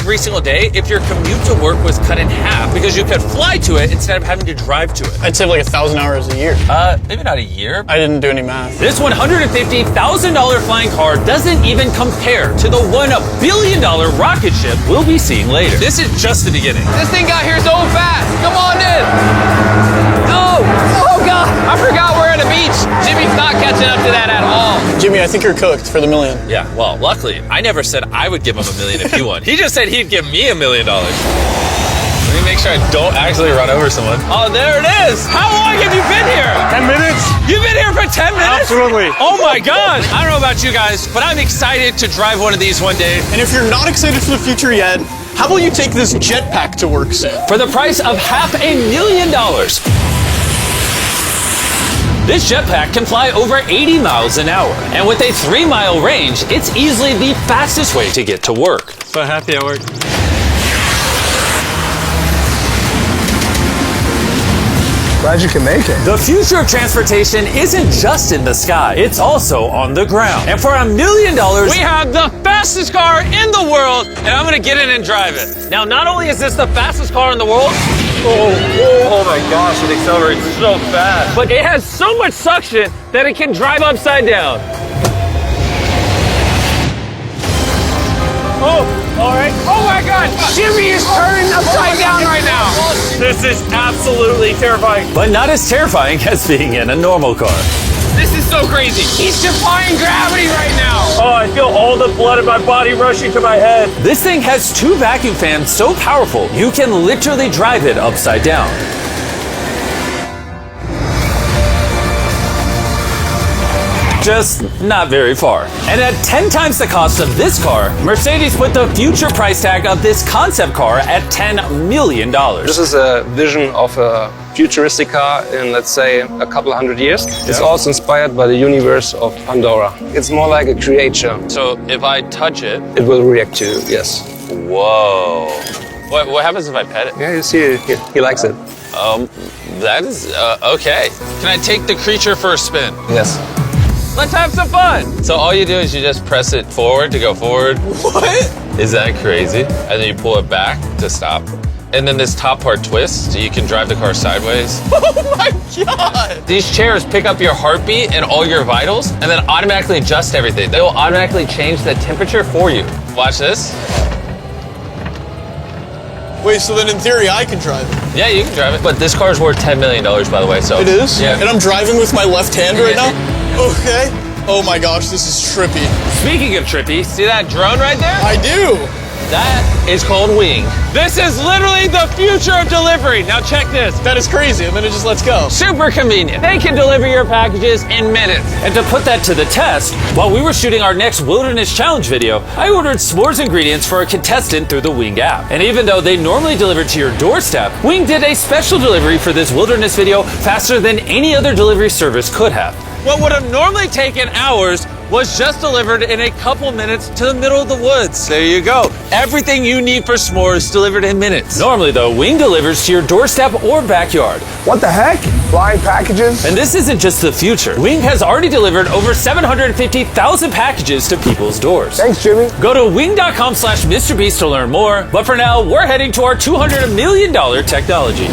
every single day if your commute to work was cut in half because you could fly to it instead of having to drive to it? I'd save like 1,000 hours a year. Maybe not a year. I didn't do any math. This $150,000 flying car doesn't even compare to the $1 billion rocket ship we'll be seeing later. This is just the beginning. This thing got here so fast. Come on in. No. Oh, God. I forgot we're at a beach. Jimmy's not catching up to that at all. Jimmy, I think you're cooked for the million. Yeah, well, luckily, I never said I would give him $1 million if he won. He just said he'd give me $1 million. Let me make sure I don't actually run over someone. Oh, there it is. How long have you been here? 10 minutes? You've been here for 10 minutes? Absolutely. Oh my gosh. I don't know about you guys, but I'm excited to drive one of these one day. And if you're not excited for the future yet, how about you take this jetpack to work soon? For the price of $500,000. This jetpack can fly over 80 miles an hour. And with a 3-mile range, it's easily the fastest way to get to work. So happy at work. Glad you can make it. The future of transportation isn't just in the sky, it's also on the ground. And for $1 million, we have the fastest car in the world, and I'm gonna get in and drive it. Now, not only is this the fastest car in the world, oh my gosh, it accelerates so fast. But it has so much suction that it can drive upside down. Oh, all right. Oh, my God. Jimmy is turning upside down right now. This is absolutely terrifying. But not as terrifying as being in a normal car. This is so crazy. He's defying gravity right now. Oh, I feel all the blood in my body rushing to my head. This thing has 2 vacuum fans so powerful, you can literally drive it upside down. Just not very far. And at 10 times the cost of this car, Mercedes put the future price tag of this concept car at $10 million. This is a vision of a futuristic car in, let's say, a couple hundred years. It's also inspired by the universe of Pandora. It's more like a creature. So if I touch it, It will react to you, yes. whoa. What happens if I pet it? Yeah, you see, he likes it. That is, okay. Can I take the creature for a spin? Yes. Let's have some fun. So all you do is you just press it forward to go forward. What? Is that crazy? And then you pull it back to stop. And then this top part twists so you can drive the car sideways. Oh my God! These chairs pick up your heartbeat and all your vitals and then automatically adjust everything. They will automatically change the temperature for you. Watch this. Wait, so then in theory I can drive it? Yeah, you can drive it. But this car's worth $10 million, by the way, so. It is? Yeah. And I'm driving with my left hand right now? Okay. Oh my gosh, this is trippy. Speaking of trippy, see that drone right there? I do. That is called Wing. This is literally the future of delivery. Now check this. That is crazy, and then it just lets go. Super convenient. They can deliver your packages in minutes. And to put that to the test, while we were shooting our next Wilderness Challenge video, I ordered s'mores ingredients for a contestant through the Wing app. And even though they normally deliver to your doorstep, Wing did a special delivery for this Wilderness video faster than any other delivery service could have. What would have normally taken hours was just delivered in a couple minutes to the middle of the woods. There you go. Everything you need for s'mores delivered in minutes. Normally though, Wing delivers to your doorstep or backyard. What the heck? Flying packages? And this isn't just the future. Wing has already delivered over 750,000 packages to people's doors. Thanks, Jimmy. Go to wing.com/MrBeast to learn more. But for now, we're heading to our $200 million technology.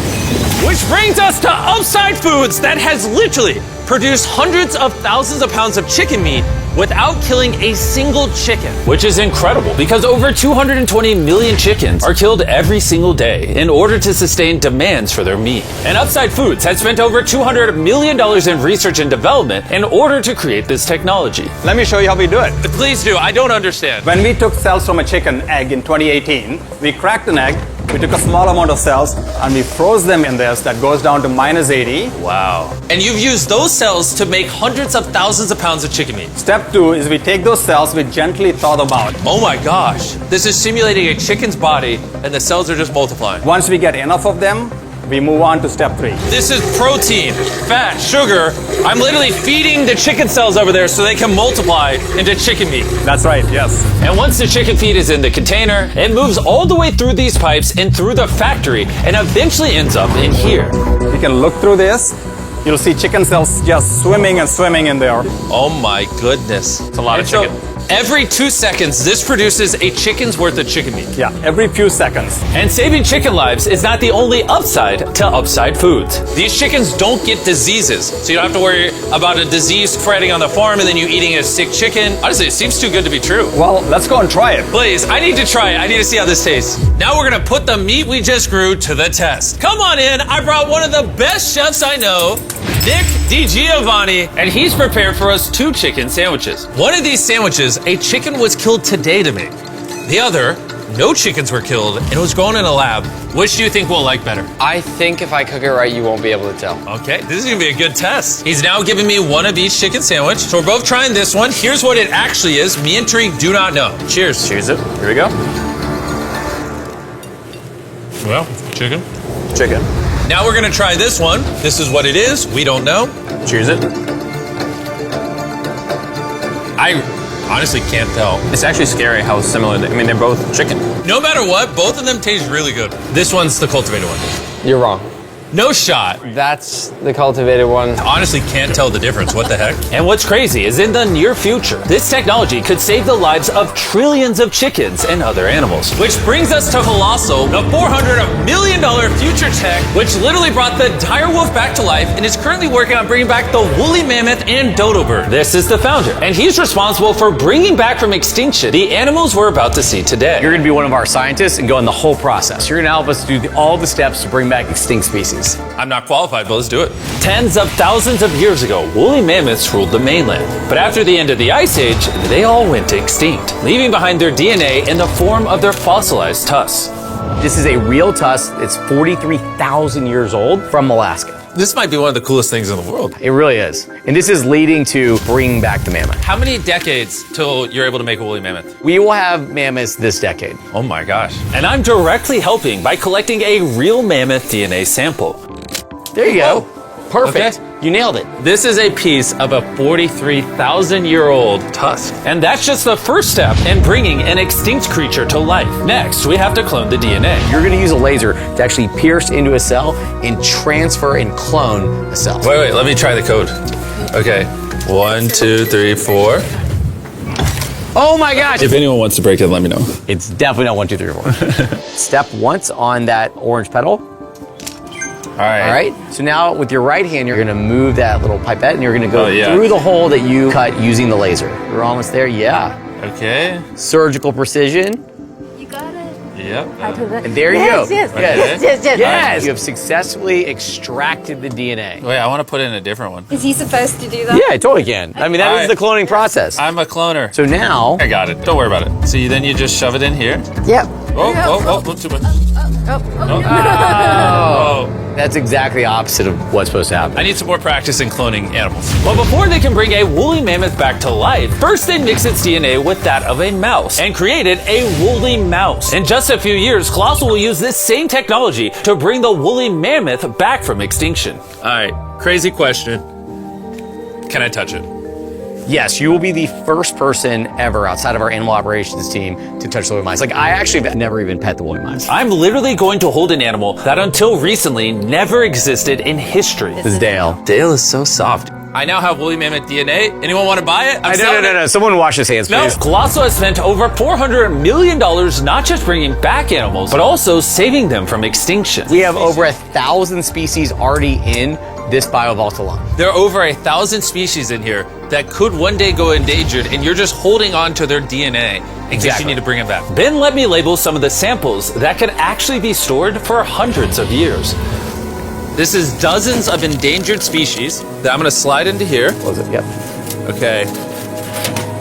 Which brings us to Upside Foods that has literally produced hundreds of thousands of pounds of chicken meat without killing a single chicken. Which is incredible because over 220 million chickens are killed every single day in order to sustain demands for their meat. And Upside Foods has spent over $200 million in research and development in order to create this technology. Let me show you how we do it. Please do, I don't understand. When we took cells from a chicken egg in 2018, we cracked an egg, we took a small amount of cells, and we froze them in this that goes down to -80. Wow. And you've used those cells to make hundreds of thousands of pounds of chicken meat. Step 2 is we take those cells, we gently thaw them out. Oh my gosh. This is simulating a chicken's body and the cells are just multiplying. Once we get enough of them, we move on to step 3. This is protein, fat, sugar. I'm literally feeding the chicken cells over there so they can multiply into chicken meat. That's right, yes. And once the chicken feed is in the container, it moves all the way through these pipes and through the factory and eventually ends up in here. You can look through this. You'll see chicken cells just swimming and swimming in there. Oh my goodness. It's a lot of chicken. Every 2 seconds, this produces a chicken's worth of chicken meat. Yeah, every few seconds. And saving chicken lives is not the only upside to upside foods. These chickens don't get diseases, so you don't have to worry about a disease spreading on the farm and then you eating a sick chicken. Honestly, it seems too good to be true. Well, let's go and try it. Please, I need to try it. I need to see how this tastes. Now we're gonna put the meat we just grew to the test. Come on in. I brought one of the best chefs I know, Nick DiGiovanni, and he's prepared for us 2 chicken sandwiches. One of these sandwiches, a chicken was killed today to make. The other, no chickens were killed and it was grown in a lab. Which do you think we'll like better? I think if I cook it right, you won't be able to tell. Okay, this is gonna be a good test. He's now giving me one of each chicken sandwich. So we're both trying this one. Here's what it actually is. Me and Tariq do not know. Cheers. Cheers it. Here we go. Well, chicken. Chicken. Now we're gonna try this one. This is what it is. We don't know. Cheers it. I honestly can't tell. It's actually scary how similar they, I mean, they're both chicken. No matter what, both of them taste really good. This one's the cultivated one. You're wrong. No shot. That's the cultivated one. Honestly can't tell the difference. What the heck? And what's crazy is in the near future, this technology could save the lives of trillions of chickens and other animals. Which brings us to Colossal, the $400 million future tech, which literally brought the dire wolf back to life and is currently working on bringing back the woolly mammoth and dodo bird. This is the founder, and he's responsible for bringing back from extinction the animals we're about to see today. You're gonna be one of our scientists and go in the whole process. You're gonna help us do all the steps to bring back extinct species. I'm not qualified, but let's do it. Tens of thousands of years ago, woolly mammoths ruled the mainland. But after the end of the Ice Age, they all went extinct, leaving behind their DNA in the form of their fossilized tusks. This is a real tusk. It's 43,000 years old from Alaska. This might be one of the coolest things in the world. It really is. And this is leading to bringing back the mammoth. How many decades till you're able to make a woolly mammoth? We will have mammoths this decade. Oh my gosh. And I'm directly helping by collecting a real mammoth DNA sample. There you go. Perfect. Okay. You nailed it. This is a piece of a 43,000-year-old tusk. And that's just the first step in bringing an extinct creature to life. Next, we have to clone the DNA. You're gonna use a laser to actually pierce into a cell and transfer and clone a cell. Wait, let me try the code. Okay, 1, 2, 3, 4. Oh my gosh! If anyone wants to break it, let me know. It's definitely not 1, 2, 3, 4. Step once on that orange petal. All right. All right. So now with your right hand, you're gonna move that little pipette and you're gonna go Oh, yeah. through the hole that you cut using the laser. You're almost there. Yeah. Okay. Surgical precision. You got it. Yep. And there you Yes, go. yes, Yes. yes, yes. Yes. You have successfully extracted the DNA. Wait, I want to put in a different one. Is he supposed to do that? Yeah, I totally can. I mean, that is Alright. the cloning process. I'm a cloner. So now, I got it. Don't worry about it. So then you just shove it in here. Yep. Oh, not too much. oh, that's exactly the opposite of what's supposed to happen. I need some more practice in cloning animals. Well, before they can bring a woolly mammoth back to life, first they mix its DNA with that of a mouse and created a woolly mouse. In just a few years, Colossal will use this same technology to bring the woolly mammoth back from extinction. All right, crazy question. Can I touch it? Yes, you will be the first person ever outside of our animal operations team to touch the woolly mice. Like, I actually have never even pet the woolly mice. I'm literally going to hold an animal that until recently never existed in history. This is Dale. Dale is so soft. I now have woolly mammoth DNA. Anyone want to buy it? I'm selling it. No. Someone wash his hands, No, please. Colossal has spent over $400 million not just bringing back animals, but also saving them from extinction. We have over 1,000 species already in this biovault alone. There are over 1,000 species in here that could one day go endangered, and you're just holding on to their DNA in case you need to bring them back. Then let me label some of the samples that could actually be stored for hundreds of years. This is dozens of endangered species that I'm gonna slide into here. Was it? Yep. Okay.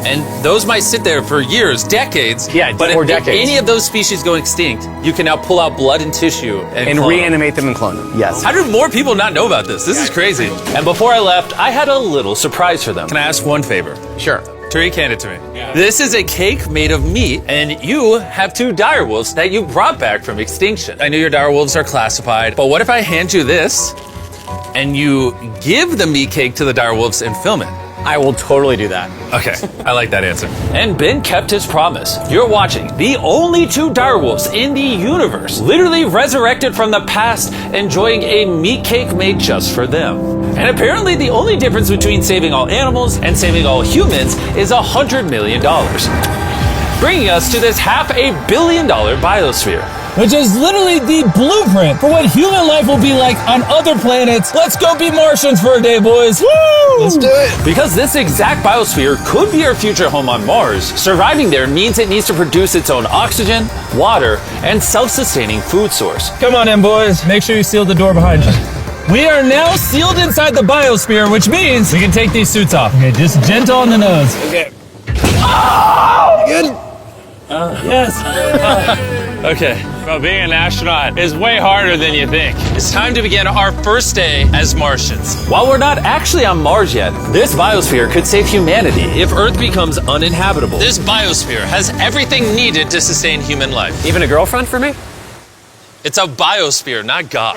And those might sit there for years, decades. Yeah, but or if decades. any of those species go extinct, you can now pull out blood and tissue and clone them. reanimate them and clone them. Yes. How do more people not know about this? This is crazy. And before I left, I had a little surprise for them. Can I ask one favor? Sure. Tariq, hand it to me. This is a cake made of meat, and you have 2 dire wolves that you brought back from extinction. I know your dire wolves are classified, but what if I hand you this, and you give the meat cake to the dire wolves and film it? I will totally do that. Okay, I like that answer. And Ben kept his promise. You're watching the only two direwolves in the universe, literally resurrected from the past, enjoying a meat cake made just for them. And apparently the only difference between saving all animals and saving all humans is $100 million. Bringing us to this $500 million biosphere. Which is literally the blueprint for what human life will be like on other planets. Let's go be Martians for a day, boys. Woo! Let's do it. Because this exact biosphere could be our future home on Mars, surviving there means it needs to produce its own oxygen, water, and self-sustaining food source. Come on in, boys. Make sure you seal the door behind you. We are now sealed inside the biosphere, which means we can take these suits off. Okay, just gentle on the nose. Okay. Good. Yes. Okay. Well, being an astronaut is way harder than you think. It's time to begin our first day as Martians. While we're not actually on Mars yet, this biosphere could save humanity if Earth becomes uninhabitable. This biosphere has everything needed to sustain human life. Even a girlfriend for me? It's a biosphere, not God.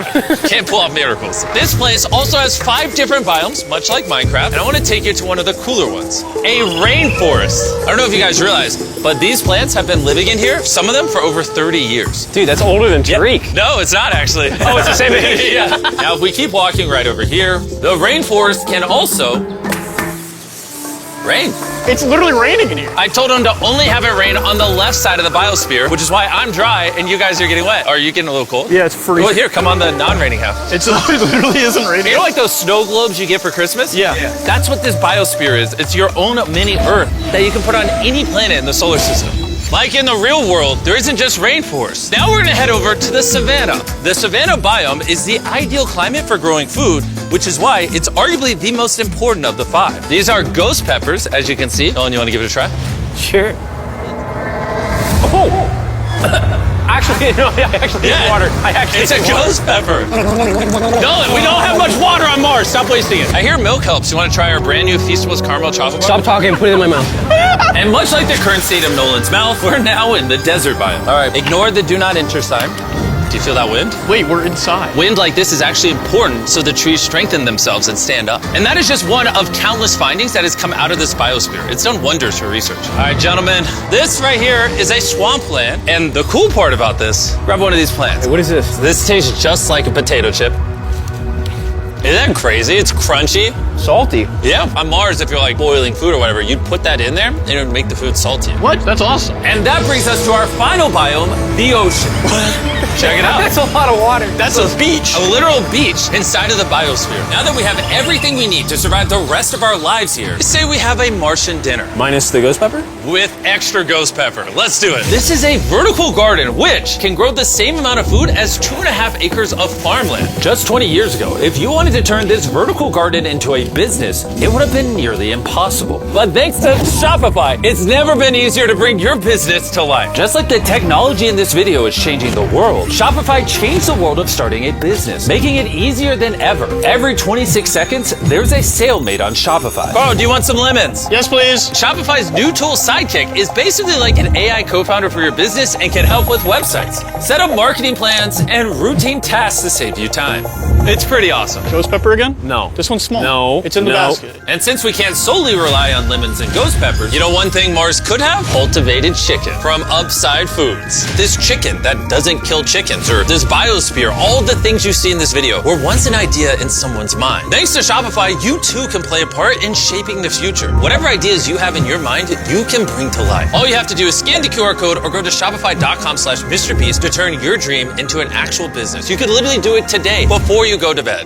Can't pull off miracles. This place also has 5 different biomes, much like Minecraft, and I want to take you to one of the cooler ones. A rainforest. I don't know if you guys realize, but these plants have been living in here, some of them for over 30 years. Dude, that's older than Tariq. No, it's not actually. Oh, it's the same age? Yeah. Now, if we keep walking right over here, the rainforest can also rain. It's literally raining in here. I told him to only have it rain on the left side of the biosphere, which is why I'm dry and you guys are getting wet. Are you getting a little cold? Yeah, it's freezing. Well, here, come on the non-raining half. It literally isn't raining. You know like those snow globes you get for Christmas? Yeah. That's what this biosphere is. It's your own mini Earth that you can put on any planet in the solar system. Like in the real world, there isn't just rainforest. Now we're gonna head over to the savanna. The savanna biome is the ideal climate for growing food, which is why it's arguably the most important of the 5. These are ghost peppers, as you can see. Nolan, you wanna give it a try? Sure. Oh! Actually, no, I actually need water. It's a ghost pepper. Nolan, we don't have much water on Mars. Stop wasting it. I hear milk helps. You want to try our brand new Feastables caramel chocolate bar? Stop talking and put it in my mouth. And much like the current state of Nolan's mouth, we're now in the desert biome. All right, ignore the do not enter sign. Do you feel that wind? Wait, we're inside. Wind like this is actually important so the trees strengthen themselves and stand up. And that is just one of countless findings that has come out of this biosphere. It's done wonders for research. All right, gentlemen, this right here is a swampland. And the cool part about this, grab one of these plants. Hey, what is this? This tastes just like a potato chip. Isn't that crazy? It's crunchy. Salty. Yeah, on Mars, if you're like boiling food or whatever, you'd put that in there and it would make the food salty. What? That's awesome. And that brings us to our final biome, the ocean. Check it out. That's a lot of water. That's a beach. A literal beach inside of the biosphere. Now that we have everything we need to survive the rest of our lives here, say we have a Martian dinner. Minus the ghost pepper? With extra ghost pepper. Let's do it. This is a vertical garden, which can grow the same amount of food as 2.5 acres of farmland. Just 20 years ago, if you wanted to turn this vertical garden into a business, it would have been nearly impossible. But thanks to Shopify, it's never been easier to bring your business to life. Just like the technology in this video is changing the world, Shopify changed the world of starting a business, making it easier than ever. Every 26 seconds, there's a sale made on Shopify. Oh, do you want some lemons? Yes, please. Shopify's new tool, Sidekick, is basically like an AI co-founder for your business and can help with websites, set up marketing plans, and routine tasks to save you time. It's pretty awesome. Ghost pepper again? No. This one's small. No. It's in the basket. And since we can't solely rely on lemons and ghost peppers, you know one thing Mars could have? Cultivated chicken from Upside Foods. This chicken that doesn't kill chickens, or this biosphere, all the things you see in this video were once an idea in someone's mind. Thanks to Shopify, you too can play a part in shaping the future. Whatever ideas you have in your mind, you can bring to life. All you have to do is scan the QR code or go to shopify.com/MrBeast to turn your dream into an actual business. You could literally do it today before you go to bed.